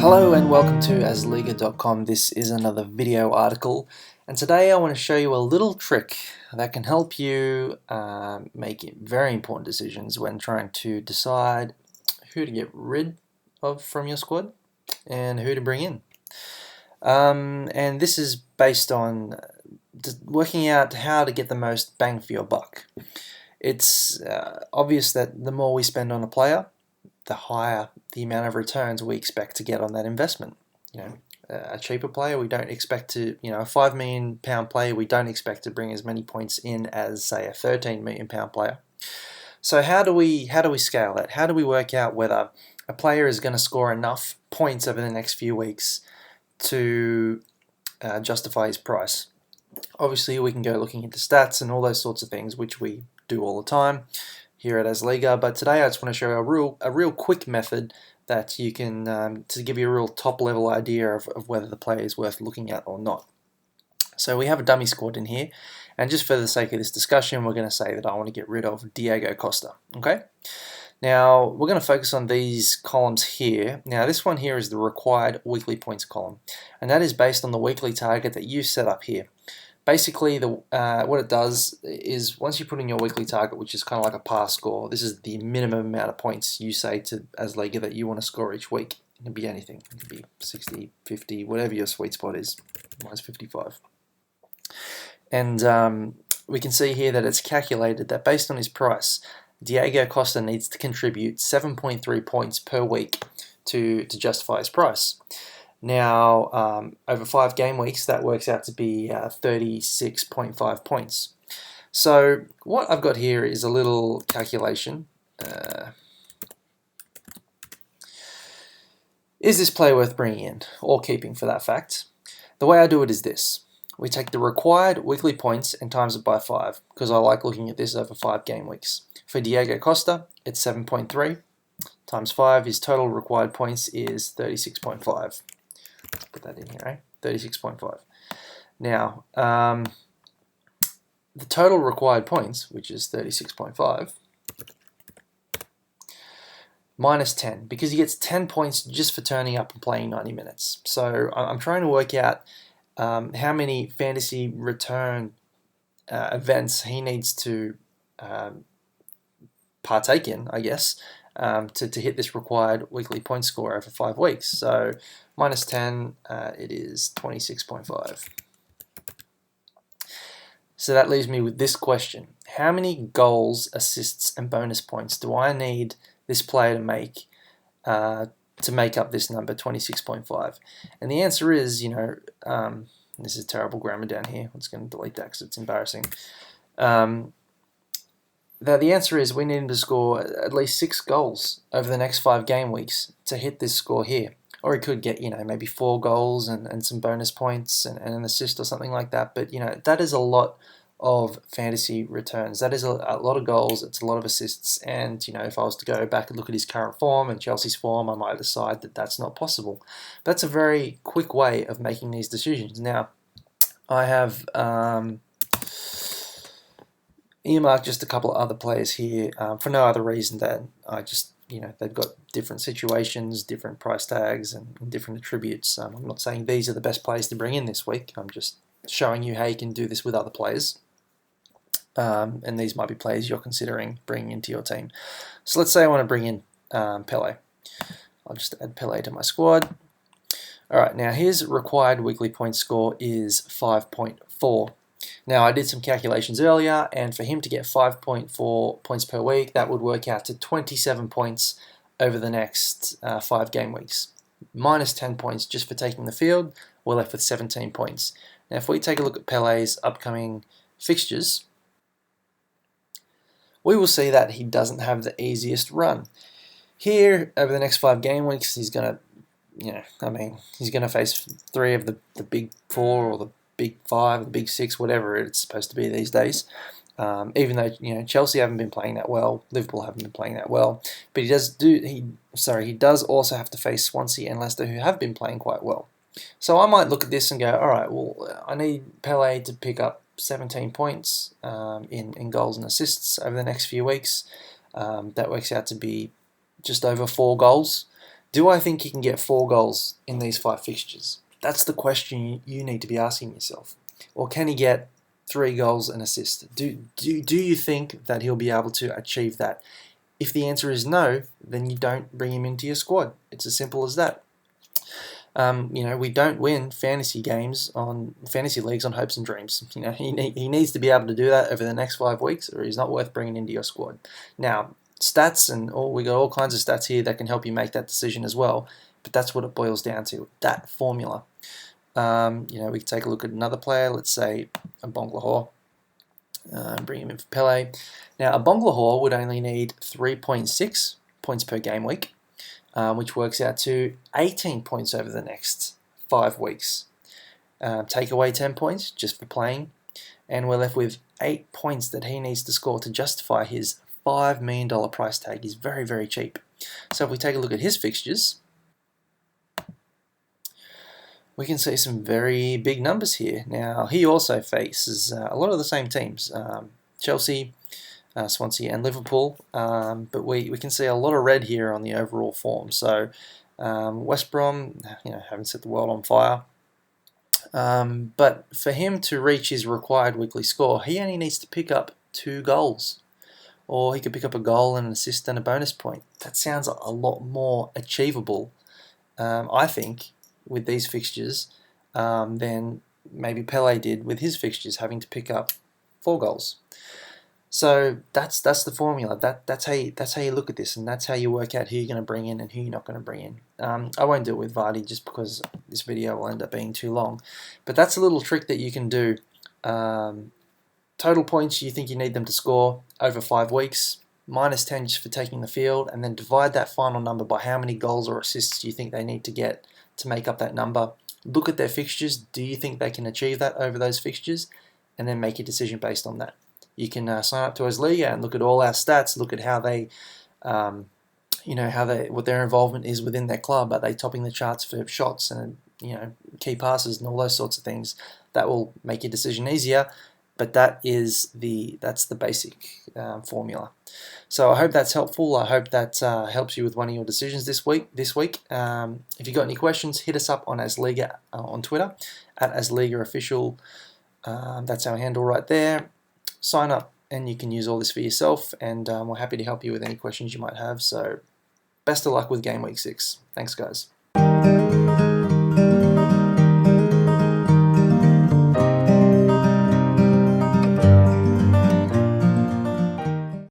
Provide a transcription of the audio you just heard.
Hello and welcome to asliga.com. This is another video article, and today I want to show you a little trick that can help you make very important decisions when trying to decide who to get rid of from your squad and who to bring in. And this is based on working out how to get the most bang for your buck. It's obvious that the more we spend on a player, the higher the amount of returns we expect to get on that investment. A cheaper player, we don't expect to, a £5 million player, we don't expect to bring as many points in as, say, a £13 million player. So how do we scale that? How do we work out whether a player is going to score enough points over the next few weeks to justify his price? Obviously, we can go looking into stats and all those sorts of things, which we do all the time here at Asliga, but today I just want to show a real quick method that you can to give you a real top level idea of whether the player is worth looking at or not. So we have a dummy squad in here, and just for the sake of this discussion, we're going to say that I want to get rid of Diego Costa. Okay. Now we're going to focus on these columns here. Now this one here is the required weekly points column, and that is based on the weekly target that you set up here. Basically, what it does is once you put in your weekly target, which is kind of like a par score, this is the minimum amount of points you say to Asliga that you want to score each week. It can be anything. It can be 60, 50, whatever your sweet spot is. Mine's 55. And we can see here that it's calculated that based on his price, Diego Costa needs to contribute 7.3 points per week to justify his price. Now, over 5 game weeks, that works out to be 36.5 points. So what I've got here is a little calculation. Is this player worth bringing in, or keeping for that fact? The way I do it is this. We take the required weekly points and times it by 5, because I like looking at this over 5 game weeks. For Diego Costa, it's 7.3. Times 5, his total required points is 36.5. Let's put that in here, right? 36.5. Now, the total required points, which is 36.5, minus 10, because he gets 10 points just for turning up and playing 90 minutes. So I'm trying to work out how many fantasy return events he needs to partake in, I guess, to hit this required weekly point score over 5 weeks. So minus 10, it is 26.5. So that leaves me with this question. How many goals, assists, and bonus points do I need this player to make up this number, 26.5? And the answer is, this is terrible grammar down here. I'm just going to delete that because it's embarrassing. The answer is we need him to score at least 6 goals over the next 5 game weeks to hit this score here. Or he could get, maybe 4 goals and some bonus points and an assist or something like that. But, that is a lot of fantasy returns. That is a lot of goals. It's a lot of assists. And, if I was to go back and look at his current form and Chelsea's form, I might decide that that's not possible. That's a very quick way of making these decisions. Now, I have earmarked just a couple of other players here for no other reason than I just, they've got different situations, different price tags, and different attributes. I'm not saying these are the best players to bring in this week. I'm just showing you how you can do this with other players. And these might be players you're considering bringing into your team. So let's say I want to bring in Pele. I'll just add Pele to my squad. Alright, now his required weekly point score is 5.4. Now I did some calculations earlier, and for him to get 5.4 points per week, that would work out to 27 points over the next 5 game weeks. Minus 10 points just for taking the field, we're left with 17 points. Now if we take a look at Pele's upcoming fixtures, we will see that he doesn't have the easiest run. Here, over the next 5 game weeks, he's going to, he's going to face 3 of the big 4 or the big 5, the big 6, whatever it's supposed to be these days. Even though Chelsea haven't been playing that well, Liverpool haven't been playing that well, but he does also have to face Swansea and Leicester, who have been playing quite well. So I might look at this and go, all right, well, I need Pele to pick up 17 points in goals and assists over the next few weeks. That works out to be just over 4 goals. Do I think he can get 4 goals in these 5 fixtures? That's the question you need to be asking yourself. Or can he get 3 goals and assist? Do you think that he'll be able to achieve that? If the answer is no, then you don't bring him into your squad. It's as simple as that. We don't win fantasy games on fantasy leagues on hopes and dreams. He needs to be able to do that over the next 5 weeks, or he's not worth bringing into your squad. Now, stats and we got all kinds of stats here that can help you make that decision as well. But that's what it boils down to, that formula. We can take a look at another player. Let's say a Bonglahor. Bring him in for Pele. Now, a Bonglahor would only need 3.6 points per game week, which works out to 18 points over the next 5 weeks. Take away 10 points just for playing, and we're left with 8 points that he needs to score to justify his $5 million price tag. He's very, very cheap. So if we take a look at his fixtures, we can see some very big numbers here. Now, he also faces a lot of the same teams, Chelsea, Swansea and Liverpool, but we can see a lot of red here on the overall form. So West Brom, haven't set the world on fire. But for him to reach his required weekly score, he only needs to pick up 2 goals. Or he could pick up a goal and an assist and a bonus point. That sounds a lot more achievable, I think, with these fixtures than maybe Pele did with his fixtures, having to pick up 4 goals. So that's the formula. That's how you look at this, and that's how you work out who you're going to bring in and who you're not going to bring in. I won't do it with Vardy just because this video will end up being too long, but that's a little trick that you can do. Total points you think you need them to score over 5 weeks, minus 10 just for taking the field, and then divide that final number by how many goals or assists you think they need to get to make up that number. Look at their fixtures. Do you think they can achieve that over those fixtures? And then make a decision based on that. You can sign up to Liga and look at all our stats. Look at how they, what their involvement is within their club. Are they topping the charts for shots and key passes and all those sorts of things? That will make your decision easier. But that's the basic formula. So I hope that's helpful. I hope that helps you with one of your decisions this week. If you've got any questions, hit us up on Asliga on Twitter at Asliga Official. That's our handle right there. Sign up and you can use all this for yourself, and we're happy to help you with any questions you might have. So best of luck with game week 6. Thanks, guys.